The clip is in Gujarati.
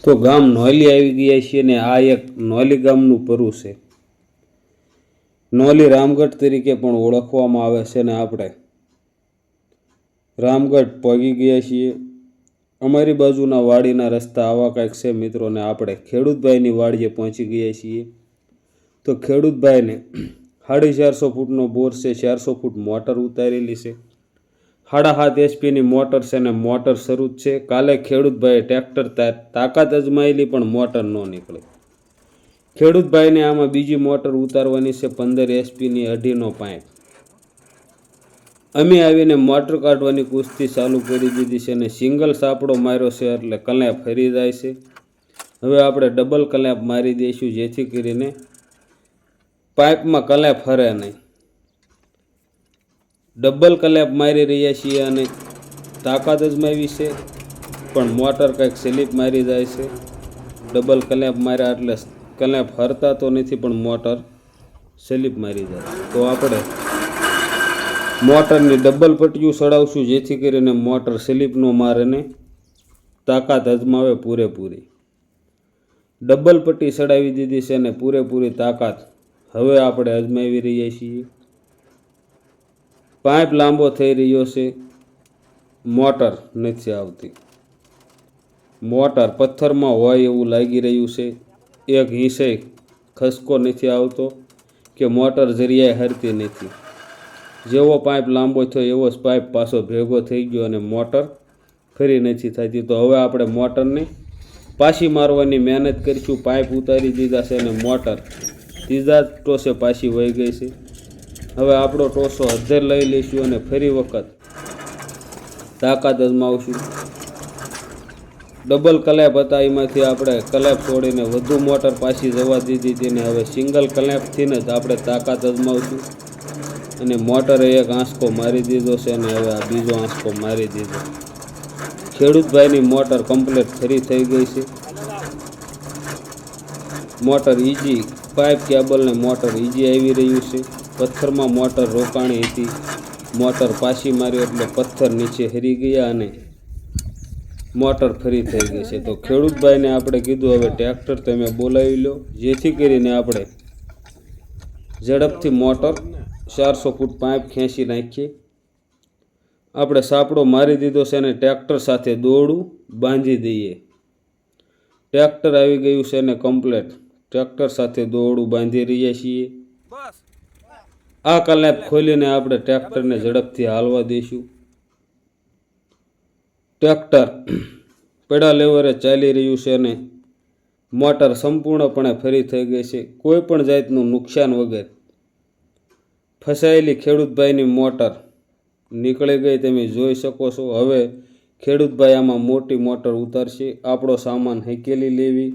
તો ગામ નોલી આવી ગયા છીએ ને આ એક નોલી ગામનું પરું છે. નોલી રામગઢ તરીકે પણ ઓળખવામાં આવે છે ને આપણે રામગઢ પહોંચી ગયા છીએ. અમારી બાજુના વાડીના રસ્તા આવા કંઈક છે મિત્રો, ને આપણે ખેડૂતભાઈની વાડીએ પહોંચી ગયા છીએ. તો ખેડૂતભાઈને 450 ફૂટનો બોર છે, 400 ફૂટ મોટર ઉતારેલી છે, 7.5 એચપીની મોટર છે ને મોટર શરૂ જ છે. કાલે ખેડૂતભાઈએ ટ્રેક્ટર તાકાત અજમાયેલી પણ મોટર ન નીકળી. ખેડૂતભાઈને આમાં બીજી મોટર ઉતારવાની છે 15 એચપીની 2.5નો પાઇપ. અમે આવીને મોટર કાઢવાની કુસ્તી ચાલુ કરી દીધી છે ને સિંગલ સાપડો માર્યો છે એટલે કલેપ ફરી જાય છે. હવે આપણે ડબલ કલેપ મારી દઈશું જેથી કરીને પાઇપમાં કલેપ ફરે નહીં. ડબલ કલેપ મારી રહ્યા છીએ અને તાકાત અજમાવી છે પણ મોટર કંઈક સ્લીપ મારી જાય છે. ડબલ કલેપ માર્યા એટલે કલેપ ફરતા તો નથી પણ મોટર સ્લીપ મારી જાય. તો આપણે મોટરની ડબલ પટ્ટીઓ ચડાવશું જેથી કરીને મોટર સ્લીપ ન મારે ને તાકાત અજમાવે પૂરેપૂરી. ડબલ પટ્ટી ચડાવી દીધી છે ને પૂરેપૂરી તાકાત હવે આપણે અજમાવી રહ્યા છીએ. પાઇપ લાંબો થઈ રહ્યો છે, મોટર નથી આવતી. મોટર પથ્થરમાં હોય એવું લાગી રહ્યું છે. એક હિસ્સે ખસકો નથી આવતો કે મોટર જરિયાએ હરતી નથી. જેવો પાઇપ લાંબો થયો એવો જ પાઇપ પાછો ભેગો થઈ ગયો અને મોટર ફરી નથી થતી. તો હવે આપણે મોટરને પાછી મારવાની મહેનત કરીશું. પાઇપ ઉતારી દીધા છે અને મોટર ત્રીજા ટોસે પાછી વહી ગઈ છે. હવે આપણો ટોસો હજાર લઈ લઈશું અને ફરી વખત તાકાત અજમાવશું. ડબલ કલેપ હતા એમાંથી આપણે કલેપ છોડીને વધુ મોટર પાછી જવા દીધી હતી ને હવે સિંગલ કલેપથી જ આપણે તાકાત અજમાવશું. અને મોટરે એક આંસકો મારી દીધો છે અને હવે આ બીજો આંસકો મારી દીધો. ખેડૂતભાઈની મોટર કમ્પ્લીટ ફરી થઈ ગઈ છે. મોટર ઇજી પાઇપ કેબલને મોટર ઇજી આવી રહ્યું છે. પથ્થરમાં મોટર રોકાણી હતી, મોટર પાછી મારી એટલે પથ્થર નીચે હરી ગયા અને મોટર ફરી થઈ ગઈ છે. તો ખેડૂતભાઈને આપણે કીધું હવે ટ્રેક્ટર તમે બોલાવી લો જેથી કરીને આપણે ઝડપથી મોટર 400 ફૂટ પાઇપ ખેંચી નાખીએ. આપણે સાપડો મારી દીધો છે અને ટ્રેક્ટર સાથે દોરડું બાંધી દઈએ. ટ્રેક્ટર આવી ગયું છે ને કમ્પ્લેટ ટ્રેક્ટર સાથે દોરડું બાંધી રહ્યા છીએ. આ કલેપ ખોલીને આપણે ટ્રેક્ટરને ઝડપથી હાલવા દઈશું. ટ્રેક્ટર પેડા લેવરે ચાલી રહ્યું છે અને મોટર સંપૂર્ણપણે ફરી થઈ ગઈ છે. કોઈ પણ જાતનું નુકસાન વગર ફસાયેલી ખેડૂતભાઈની મોટર નીકળી ગઈ તમે જોઈ શકો છો. હવે ખેડૂતભાઈ આમાં મોટી મોટર ઉતારશે. આપણો સામાન હકેલી લેવી